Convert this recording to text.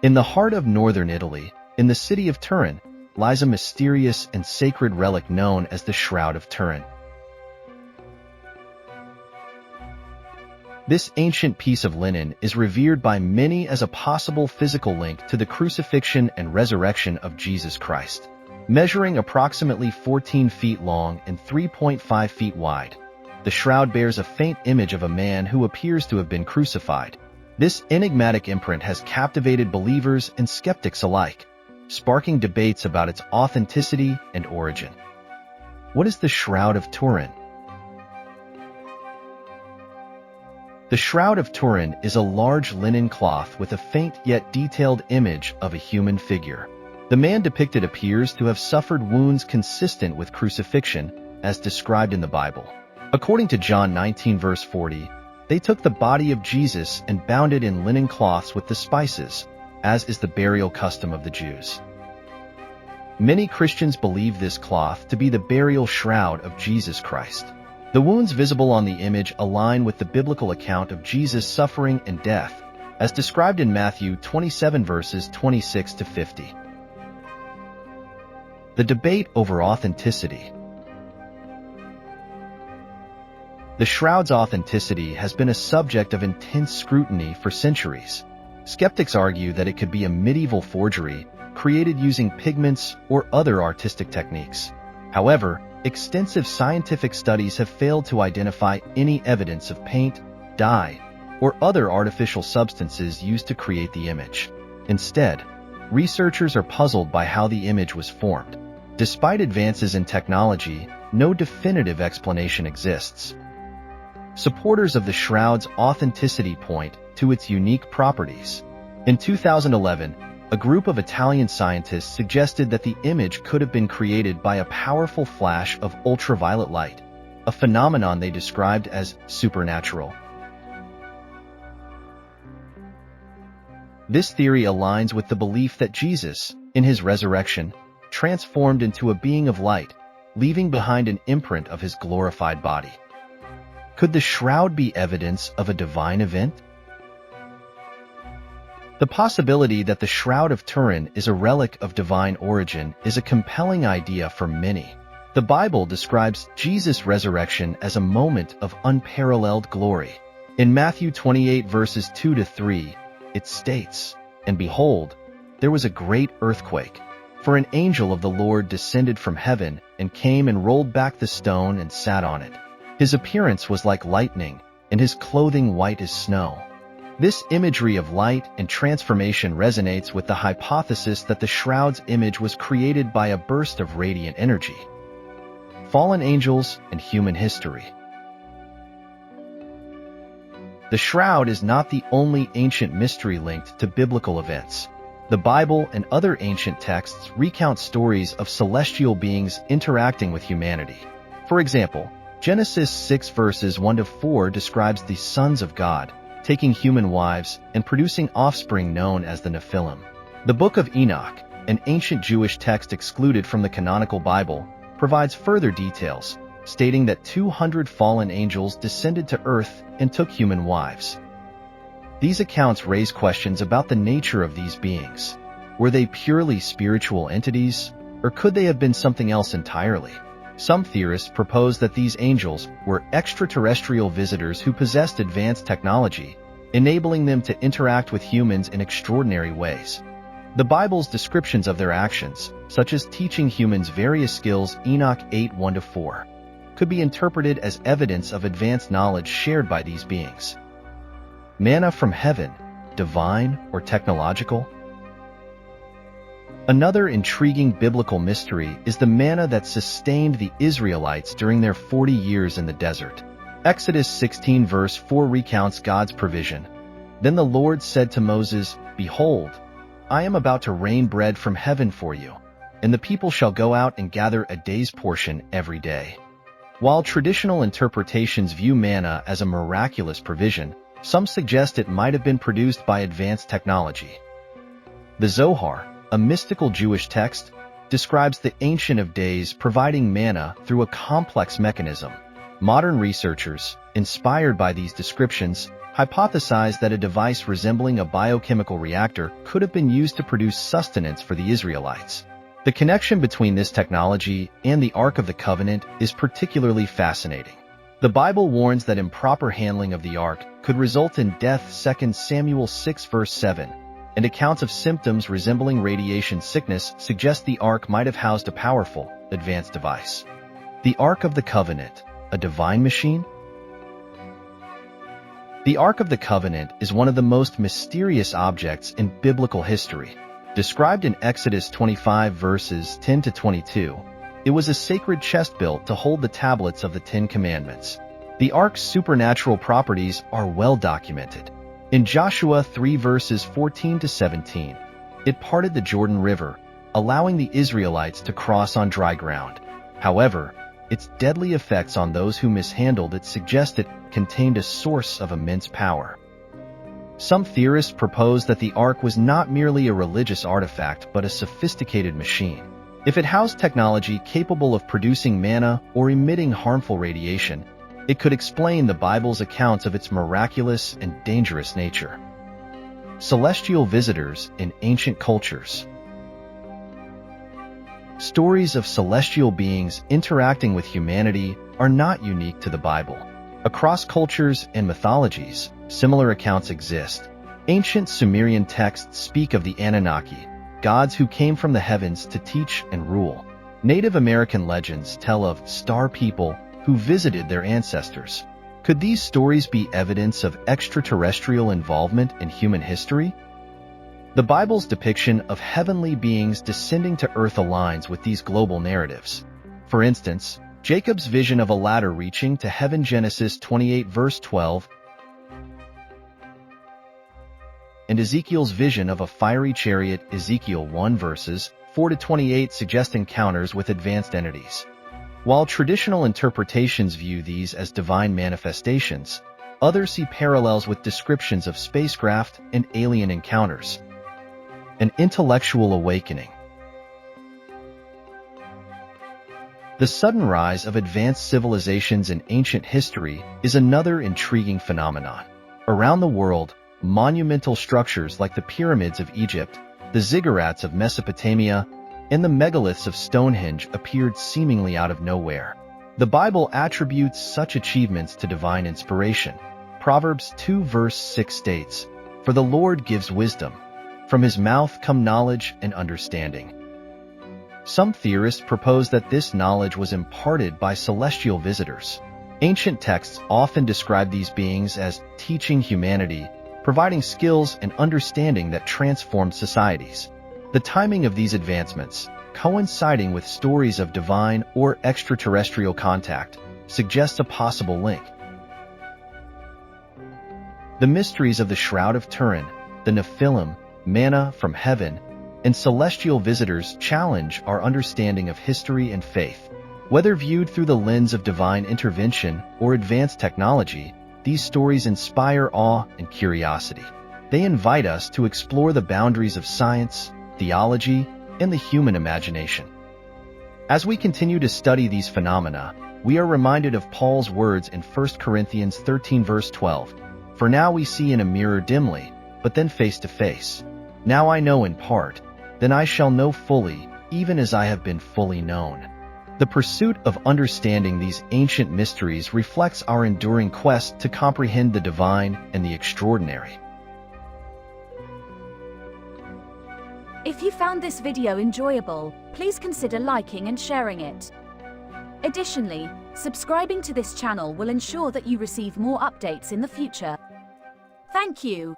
In the heart of northern Italy, in the city of Turin, lies a mysterious and sacred relic known as the Shroud of Turin. This ancient piece of linen is revered by many as a possible physical link to the crucifixion and resurrection of Jesus Christ. Measuring approximately 14 feet long and 3.5 feet wide, the shroud bears a faint image of a man who appears to have been crucified. This enigmatic imprint has captivated believers and skeptics alike, sparking debates about its authenticity and origin. What is the Shroud of Turin? The Shroud of Turin is a large linen cloth with a faint yet detailed image of a human figure. The man depicted appears to have suffered wounds consistent with crucifixion, as described in the Bible. According to John 19 verse 40, they took the body of Jesus and bound it in linen cloths with the spices, as is the burial custom of the Jews. Many Christians believe this cloth to be the burial shroud of Jesus Christ. The wounds visible on the image align with the biblical account of Jesus' suffering and death, as described in Matthew 27 verses 26 to 50. The debate over authenticity. The shroud's authenticity has been a subject of intense scrutiny for centuries. Skeptics argue that it could be a medieval forgery created using pigments or other artistic techniques. However, extensive scientific studies have failed to identify any evidence of paint, dye, or other artificial substances used to create the image. Instead, researchers are puzzled by how the image was formed. Despite advances in technology, no definitive explanation exists. Supporters of the shroud's authenticity point to its unique properties. In 2011, a group of Italian scientists suggested that the image could have been created by a powerful flash of ultraviolet light, a phenomenon they described as supernatural. This theory aligns with the belief that Jesus, in his resurrection, transformed into a being of light, leaving behind an imprint of his glorified body. Could the shroud be evidence of a divine event? The possibility that the Shroud of Turin is a relic of divine origin is a compelling idea for many. The Bible describes Jesus' resurrection as a moment of unparalleled glory. In Matthew 28 verses 2 to 3, it states, "And behold, there was a great earthquake, for an angel of the Lord descended from heaven and came and rolled back the stone and sat on it. His appearance was like lightning, and his clothing white as snow." This imagery of light and transformation resonates with the hypothesis that the shroud's image was created by a burst of radiant energy. Fallen angels and human history. The shroud is not the only ancient mystery linked to biblical events. The Bible and other ancient texts recount stories of celestial beings interacting with humanity. For example, Genesis 6 verses 1 to 4 describes the sons of God taking human wives and producing offspring known as the Nephilim. The Book of Enoch, an ancient Jewish text excluded from the canonical Bible, provides further details, stating that 200 fallen angels descended to earth and took human wives. These accounts raise questions about the nature of these beings. Were they purely spiritual entities, or could they have been something else entirely? Some theorists propose that these angels were extraterrestrial visitors who possessed advanced technology, enabling them to interact with humans in extraordinary ways. The Bible's descriptions of their actions, such as teaching humans various skills, Enoch 8 1 to 4, could be interpreted as evidence of advanced knowledge shared by these beings. Manna from heaven, divine or technological? Another intriguing biblical mystery is the manna that sustained the Israelites during their 40 years in the desert. Exodus 16 verse 4 recounts God's provision. "Then the Lord said to Moses, Behold, I am about to rain bread from heaven for you, and the people shall go out and gather a day's portion every day." While traditional interpretations view manna as a miraculous provision, some suggest it might have been produced by advanced technology. The Zohar, a mystical Jewish text, describes the Ancient of Days providing manna through a complex mechanism. Modern researchers, inspired by these descriptions, hypothesized that a device resembling a biochemical reactor could have been used to produce sustenance for the Israelites. The connection between this technology and the Ark of the Covenant is particularly fascinating. The Bible warns that improper handling of the Ark could result in death, 2 Samuel 6 verse 7, and accounts of symptoms resembling radiation sickness suggest the Ark might have housed a powerful, advanced device. The Ark of the Covenant, a divine machine? The Ark of the Covenant is one of the most mysterious objects in biblical history. Described in Exodus 25 verses 10 to 22, it was a sacred chest built to hold the tablets of the Ten Commandments. The Ark's supernatural properties are well documented. In Joshua 3 verses 14 to 17, it parted the Jordan River, allowing the Israelites to cross on dry ground. However, its deadly effects on those who mishandled it suggest it contained a source of immense power. Some theorists propose that the Ark was not merely a religious artifact but a sophisticated machine. If it housed technology capable of producing manna or emitting harmful radiation, it could explain the Bible's accounts of its miraculous and dangerous nature. Celestial visitors in ancient cultures. Stories of celestial beings interacting with humanity are not unique to the Bible. Across cultures and mythologies, similar accounts exist. Ancient Sumerian texts speak of the Anunnaki, gods who came from the heavens to teach and rule. Native American legends tell of star people who visited their ancestors. Could these stories be evidence of extraterrestrial involvement in human history? The Bible's depiction of heavenly beings descending to earth aligns with these global narratives. For instance, Jacob's vision of a ladder reaching to heaven, Genesis 28 verse 12, and Ezekiel's vision of a fiery chariot, Ezekiel 1 verses 4 to 28, suggest encounters with advanced entities. While traditional interpretations view these as divine manifestations, others see parallels with descriptions of spacecraft and alien encounters. An intellectual awakening. The sudden rise of advanced civilizations in ancient history is another intriguing phenomenon. Around the world, monumental structures like the pyramids of Egypt, the ziggurats of Mesopotamia, and the megaliths of Stonehenge appeared seemingly out of nowhere. The Bible attributes such achievements to divine inspiration. Proverbs 2 verse 6 states, "For the Lord gives wisdom. From his mouth come knowledge and understanding." Some theorists propose that this knowledge was imparted by celestial visitors. Ancient texts often describe these beings as teaching humanity, providing skills and understanding that transformed societies. The timing of these advancements, coinciding with stories of divine or extraterrestrial contact, suggests a possible link. The mysteries of the Shroud of Turin, the Nephilim, manna from heaven, and celestial visitors challenge our understanding of history and faith. Whether viewed through the lens of divine intervention or advanced technology, these stories inspire awe and curiosity. They invite us to explore the boundaries of science, theology, and the human imagination. As we continue to study these phenomena, we are reminded of Paul's words in 1 Corinthians 13 verse 12, "For now we see in a mirror dimly, but then face to face. Now I know in part, then I shall know fully, even as I have been fully known." The pursuit of understanding these ancient mysteries reflects our enduring quest to comprehend the divine and the extraordinary. If you found this video enjoyable, please consider liking and sharing it. Additionally, subscribing to this channel will ensure that you receive more updates in the future. Thank you.